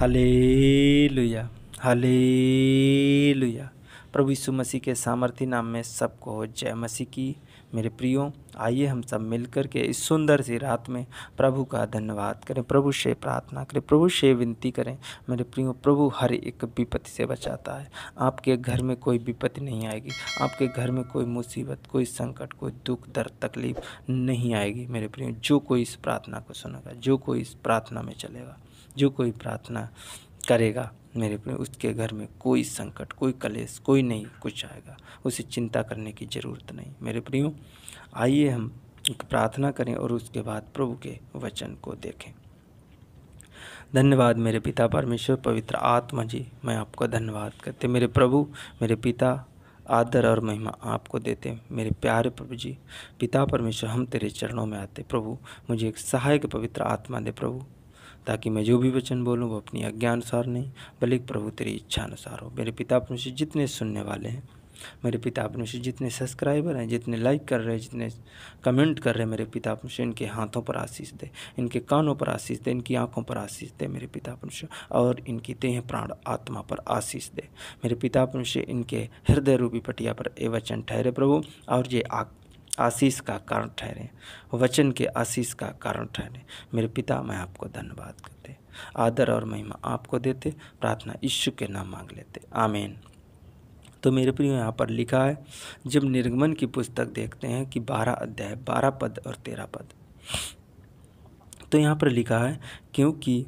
Hallelujah, hallelujah. प्रभु यीशु मसीह के सामर्थी नाम में सबको हो जय मसीह की। मेरे प्रियो, आइए हम सब मिलकर के इस सुंदर सी रात में प्रभु का धन्यवाद करें, प्रभु से प्रार्थना करें, प्रभु से विनती करें। मेरे प्रियो, प्रभु हर एक विपत्ति से बचाता है। आपके घर में कोई विपत्ति नहीं आएगी, आपके घर में कोई मुसीबत, कोई संकट, कोई दुख दर्द तकलीफ नहीं आएगी। मेरे प्रियो, जो कोई इस प्रार्थना को सुनेगा, जो कोई इस प्रार्थना में चलेगा, जो कोई प्रार्थना करेगा, मेरे प्रिय, उसके घर में कोई संकट, कोई कलेश, कोई नहीं कुछ आएगा। उसे चिंता करने की ज़रूरत नहीं। मेरे प्रियो, आइए हम एक प्रार्थना करें और उसके बाद प्रभु के वचन को देखें। धन्यवाद मेरे पिता परमेश्वर, पवित्र आत्मा जी, मैं आपका धन्यवाद करते मेरे प्रभु, मेरे पिता। आदर और महिमा आपको देते मेरे प्यारे प्रभु जी। पिता परमेश्वर, हम तेरे चरणों में आते प्रभु, मुझे एक सहायक पवित्र आत्मा दे प्रभु, ताकि मैं जो भी वचन बोलूँ वो अपनी आज्ञा अनुसार नहीं बल्कि प्रभु तेरी इच्छा अनुसार हो। मेरे पिता परमेश्वर, जितने सुनने वाले हैं, मेरे पिता परमेश्वर, जितने सब्सक्राइबर हैं, जितने लाइक कर रहे हैं, जितने कमेंट कर रहे हैं, मेरे पिता परमेश्वर, इनके हाथों पर आशीष दे, इनके कानों पर आशीष दे, इनकी आंखों पर आशीष दे मेरे पिता परमेश्वर, और इनकी देह प्राण आत्मा पर आशीष दे मेरे पिता परमेश्वर। इनके हृदय रूपी पटिया पर ये वचन ठहरे प्रभु, और ये आशीष का कारण ठहरे, वचन के आशीष का कारण ठहरे मेरे पिता। मैं आपको धन्यवाद करते, आदर और महिमा आपको देते, प्रार्थना यीशु के नाम मांग लेते, आमीन। तो मेरे प्रिय, यहाँ पर लिखा है, जब निर्गमन की पुस्तक देखते हैं कि 12 अध्याय 12 पद और 13 पद, तो यहाँ पर लिखा है, क्योंकि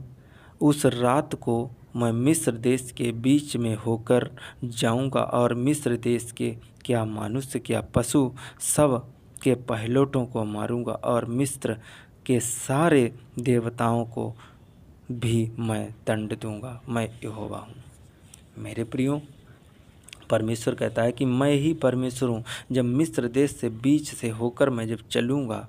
उस रात को मैं मिस्र देश के बीच में होकर जाऊंगा और मिस्र देश के क्या मनुष्य क्या पशु सब के पहिलौठों को मारूंगा और मिस्र के सारे देवताओं को भी मैं दंड दूंगा। मैं यहोवा हूँ। मेरे प्रियो, परमेश्वर कहता है कि मैं ही परमेश्वर हूँ। जब मिस्र देश से बीच से होकर मैं जब चलूँगा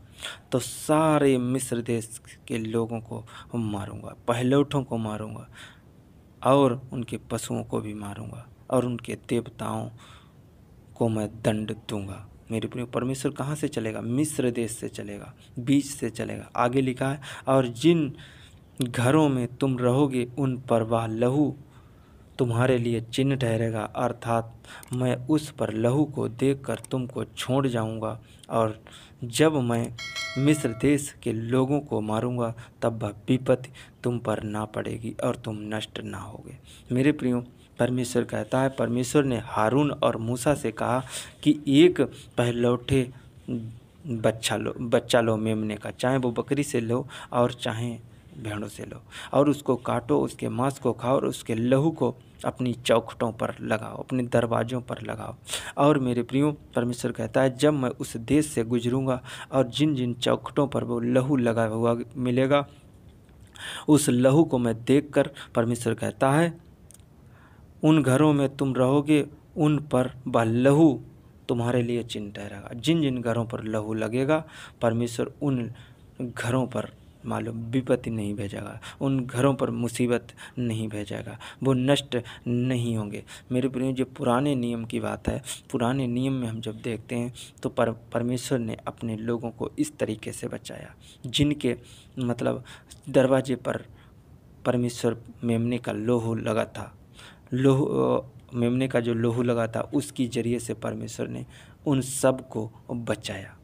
तो सारे मिस्र देश के लोगों को मारूंगा, पहिलौठों को मारूंगा और उनके पशुओं को भी मारूंगा और उनके देवताओं को मैं दंड दूंगा। मेरे प्रिय, परमेश्वर कहाँ से चलेगा? मिस्र देश से चलेगा, बीच से चलेगा। आगे लिखा है, और जिन घरों में तुम रहोगे उन पर वह लहू तुम्हारे लिए चिन्ह ठहरेगा, अर्थात मैं उस पर लहू को देखकर तुमको छोड़ जाऊंगा, और जब मैं मिस्र देश के लोगों को मारूंगा तब वह विपत्ति तुम पर ना पड़ेगी और तुम नष्ट ना होगे। मेरे प्रियो, परमेश्वर कहता है, परमेश्वर ने हारून और मूसा से कहा कि एक पहलौठे बच्चा लो मेमने का, चाहे वो बकरी से लो और चाहे भेड़ों से लो, और उसको काटो, उसके मांस को खाओ और उसके लहू को अपनी चौखटों पर लगाओ, अपने दरवाज़ों पर लगाओ। और मेरे प्रियो, परमेश्वर कहता है, जब मैं उस देश से गुजरूंगा और जिन जिन चौखटों पर वो लहू लगा हुआ मिलेगा, उस लहू को मैं देखकर, परमेश्वर कहता है, उन घरों में तुम रहोगे उन पर वह लहू तुम्हारे लिए चिन्ह ठहरेगा। जिन जिन घरों पर लहू लगेगा, परमेश्वर उन घरों पर मालूम विपत्ति नहीं भेजेगा, उन घरों पर मुसीबत नहीं भेजेगा, वो नष्ट नहीं होंगे। मेरे प्रिय, जो पुराने नियम की बात है, पुराने नियम में हम जब देखते हैं तो परमेश्वर ने अपने लोगों को इस तरीके से बचाया, जिनके मतलब दरवाजे पर परमेश्वर मेमने का लोहू लगा था, मेमने का जो लोहू लगा था, उसकी जरिए से परमेश्वर ने उन सब को बचाया।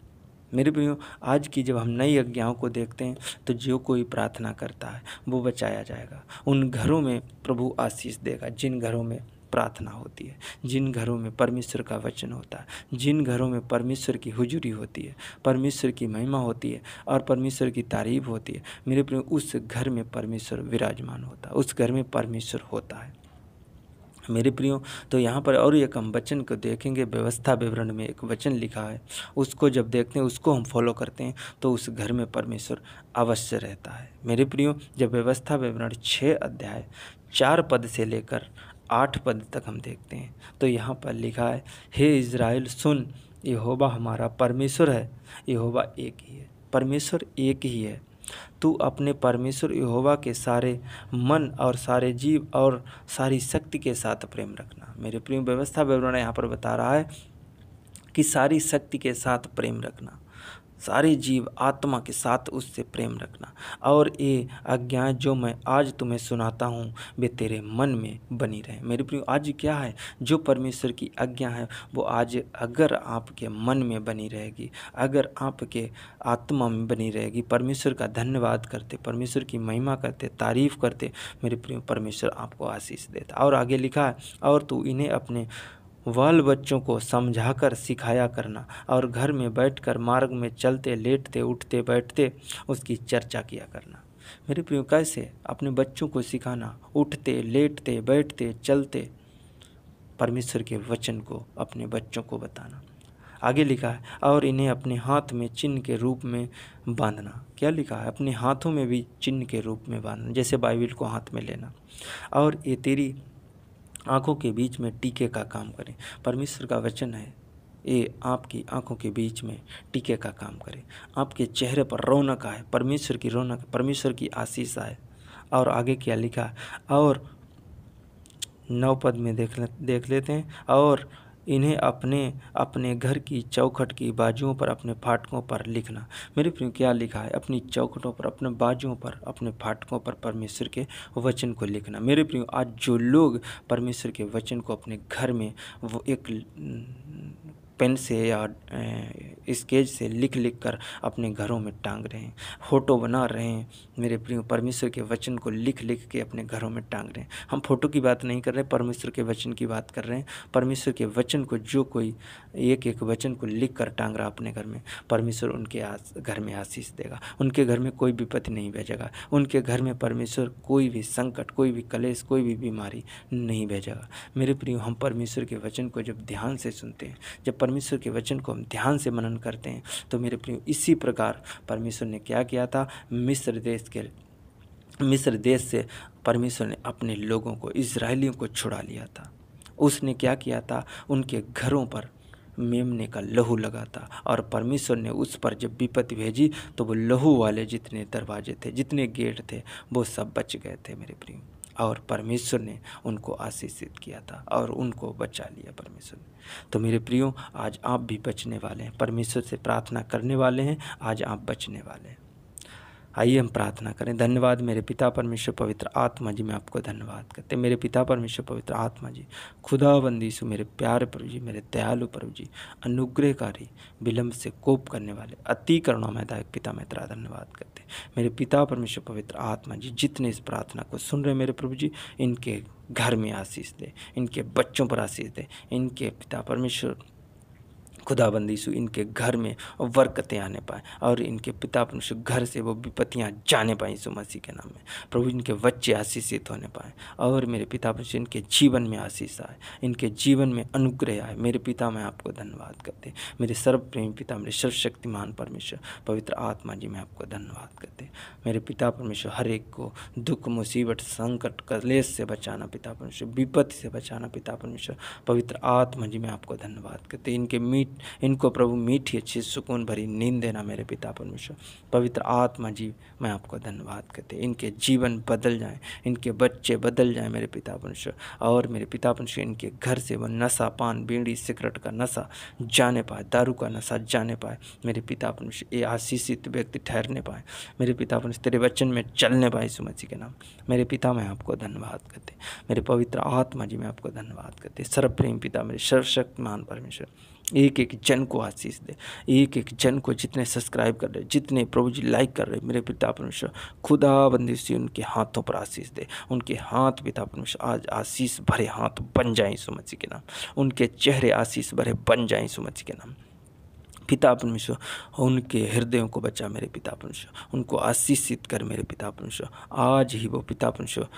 मेरे प्रियो, आज की जब हम नई आज्ञाओं को देखते हैं तो जो कोई प्रार्थना करता है वो बचाया जाएगा। उन घरों में प्रभु आशीष देगा जिन घरों में प्रार्थना होती है, जिन घरों में परमेश्वर का वचन होता है, जिन घरों में परमेश्वर की हुजूरी होती है, परमेश्वर की महिमा होती है और परमेश्वर की तारीफ होती है। मेरे प्रियो, उस घर में परमेश्वर विराजमान होता है, उस घर में परमेश्वर होता है। मेरे प्रियो, तो यहाँ पर और एक हम वचन को देखेंगे, व्यवस्था विवरण में एक वचन लिखा है, उसको जब देखते हैं, उसको हम फॉलो करते हैं तो उस घर में परमेश्वर अवश्य रहता है। मेरे प्रियो, जब व्यवस्था विवरण 6 अध्याय 4 पद से लेकर 8 पद तक हम देखते हैं तो यहाँ पर लिखा है, हे इज़राइल सुन, यहोवा हमारा परमेश्वर है, यहोवा एक ही है, परमेश्वर एक ही है। तू अपने परमेश्वर यहोवा के सारे मन और सारे जीव और सारी शक्ति के साथ प्रेम रखना। मेरे प्रिय, व्यवस्था विवरण यहाँ पर बता रहा है कि सारी शक्ति के साथ प्रेम रखना, सारे जीव आत्मा के साथ उससे प्रेम रखना। और ये आज्ञाएं जो मैं आज तुम्हें सुनाता हूँ वे तेरे मन में बनी रहे। मेरे प्रियो, आज क्या है जो परमेश्वर की आज्ञा है वो आज अगर आपके मन में बनी रहेगी, अगर आपके आत्मा में बनी रहेगी, परमेश्वर का धन्यवाद करते, परमेश्वर की महिमा करते, तारीफ करते, मेरे प्रियो परमेश्वर आपको आशीष देता। और आगे लिखा है, और तू इन्हें अपने बाल बच्चों को समझाकर सिखाया करना और घर में बैठकर मार्ग में चलते लेटते उठते बैठते उसकी चर्चा किया करना। मेरे प्रियो, कैसे अपने बच्चों को सिखाना, उठते लेटते बैठते चलते परमेश्वर के वचन को अपने बच्चों को बताना। आगे लिखा है, और इन्हें अपने हाथ में चिन्ह के रूप में बांधना। क्या लिखा है? अपने हाथों में भी चिन्ह के रूप में बांधना, जैसे बाइबिल को हाथ में लेना। और ये तेरी आँखों के बीच में टीके का काम करें। परमेश्वर का वचन है, ये आपकी आँखों के बीच में टीके का काम करे। आपके चेहरे पर रौनक आए, परमेश्वर की रौनक, परमेश्वर की आशीष आए। और आगे क्या लिखा? और 9 पद में देख लेते हैं, और इन्हें अपने अपने घर की चौखट की बाजुओं पर अपने फाटकों पर लिखना। मेरे प्रियो, क्या लिखा है? अपनी चौखटों पर, अपने बाजुओं पर, अपने फाटकों पर परमेश्वर के वचन को लिखना। मेरे प्रियो, आज जो लोग परमेश्वर के वचन को अपने घर में वो एक पेन से या स्केच से लिख लिख कर अपने घरों में टांग रहे हैं, फ़ोटो बना रहे हैं। मेरे प्रियो, परमेश्वर के वचन को लिख लिख के अपने घरों में टांग रहे हैं। हम फ़ोटो की बात नहीं कर रहे, परमेश्वर के वचन की बात कर रहे हैं। परमेश्वर के वचन को जो कोई एक एक वचन को लिख कर टांग रहा अपने घर में, परमेश्वर उनके घर में आशीष देगा, उनके घर में कोई विपत्ति नहीं भेजेगा, उनके घर में परमेश्वर कोई भी संकट, कोई भी कलेश, कोई भी बीमारी नहीं भेजेगा। मेरे प्रियो, हम परमेश्वर के वचन को जब ध्यान से सुनते हैं, जब परमेश्वर के वचन को हम ध्यान से मनन करते हैं, तो मेरे प्रियो इसी प्रकार परमेश्वर ने क्या किया था? मिस्र देश से परमेश्वर ने अपने लोगों को, इजरायलियों को छुड़ा लिया था। उसने क्या किया था? उनके घरों पर मेमने का लहू लगा था, और परमेश्वर ने उस पर जब विपत्ति भेजी तो वो लहू वाले जितने दरवाजे थे, जितने गेट थे, वो सब बच गए थे मेरे प्रियो। और परमेश्वर ने उनको आशीषित किया था और उनको बचा लिया परमेश्वर ने। तो मेरे प्रियो, आज आप भी बचने वाले हैं, परमेश्वर से प्रार्थना करने वाले हैं, आज आप बचने वाले हैं। आइए हम प्रार्थना करें। धन्यवाद मेरे पिता परमेश्वर पवित्र आत्मा जी, मैं आपको धन्यवाद करते। मेरे पिता परमेश्वर पवित्र आत्मा जी, खुदाबंद यीशु, मेरे प्यारे प्रभु जी, मेरे दयालु प्रभु जी, अनुग्रहकारी, विलंब से कोप करने वाले, अति करुणामयदायक पिता, मैं तेरा धन्यवाद करते। मेरे पिता परमेश्वर पवित्र आत्मा जी, जितने इस प्रार्थना को सुन रहे मेरे प्रभु जी, इनके घर में आशीष दे, इनके बच्चों पर आशीष दे, इनके पिता परमेश्वर खुदाबंद यीशु इनके घर में बरकतें आने पाए, और इनके पिता परमेश्वर घर से वो विपत्तियाँ जाने पाएँ यीशु मसीह के नाम में। प्रभु, इनके बच्चे आशीषित होने पाएँ, और मेरे पिता परमेश्वर इनके जीवन में आशीष आए, इनके जीवन में अनुग्रह आए। मेरे पिता, मैं आपको धन्यवाद करते। मेरे सर्वप्रेमी पिता, मेरे सर्वशक्तिमान परमेश्वर पवित्र आत्मा जी, मैं आपको धन्यवाद करते। मेरे पिता परमेश्वर हर एक को दुख, मुसीबत, संकट, कलेश से बचाना पिता परमेश्वर, विपत्ति से बचाना पिता परमेश्वर पवित्र आत्मा जी, मैं आपको धन्यवाद करते। इनको प्रभु मीठी अच्छी सुकून भरी नींद देना मेरे पिता परमेश्वर पवित्र आत्मा जी, मैं आपको धन्यवाद करते। इनके जीवन बदल जाएं, इनके बच्चे बदल जाएं मेरे पिता परमेश्वर, और मेरे पिता परमेश्वर इनके घर से वो नशा, पान, बीड़ी, सिगरेट का नशा जाने पाए, दारू का नशा जाने पाए मेरे पिता परमेश्वर। ये आशीषित व्यक्ति ठहरने पाए मेरे पिता परमेश्वर, तेरे वचन में चलने पाए यीशु मसीह के नाम। मेरे पिता, मैं आपको धन्यवाद करते। मेरे पवित्र आत्मा जी, मैं आपको धन्यवाद करते। सर्वप्रेम पिता, मेरे सर्वशक्तिमान परमेश्वर, एक एक जन को आशीष दे, एक एक जन को, जितने सब्सक्राइब कर रहे, जितने प्रभु जी लाइक कर रहे, मेरे पिता परमेश्वर खुदाबंदी से उनके हाथों पर आशीष दे। उनके हाथ पिता परमेश्वर आज आशीष भरे हाथ बन जाएं यीशु मसीह के नाम। उनके चेहरे आशीष भरे बन जाएं यीशु मसीह के नाम। पिता परमेश्वर, उनके हृदयों को बचा मेरे पिता परमेश्वर, उनको आशीषित कर मेरे पिता परमेश्वर। आज ही वो पिता परमेश्वर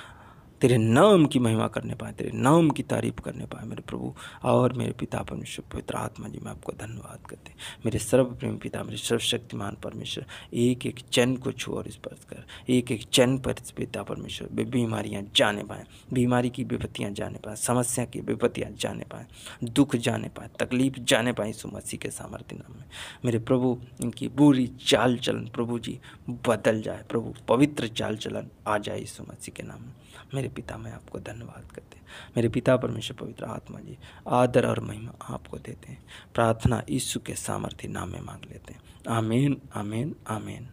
तेरे नाम की महिमा करने पाए, तेरे नाम की तारीफ करने पाए मेरे प्रभु, और मेरे पिता परमेश्वर पवित्र आत्मा जी, मैं आपको धन्यवाद करते। मेरे सर्वप्रेम पिता, मेरे सर्वशक्तिमान परमेश्वर, एक एक जन को छू और स्पर्श कर, एक एक जन पर पिता परमेश्वर वे बीमारियाँ जाने पाएँ, बीमारी की विपत्तियाँ जाने पाएँ, समस्या की विपत्तियाँ जाने पाएँ, दुख जाने पाएँ, तकलीफ जाने पाएँ यीशु मसीह के सामर्थ्य नाम में। मेरे प्रभु, इनकी बुरी चाल चलन प्रभु जी बदल जाए, प्रभु पवित्र चाल चलन आ जाए यीशु मसीह के नाम में। मेरे पिता मैं आपको धन्यवाद करते हैं। मेरे पिता परमेश्वर पवित्र आत्मा जी, आदर और महिमा आपको देते हैं। प्रार्थना यीशु के सामर्थी नाम में मांग लेते हैं। आमीन, आमीन, आमीन।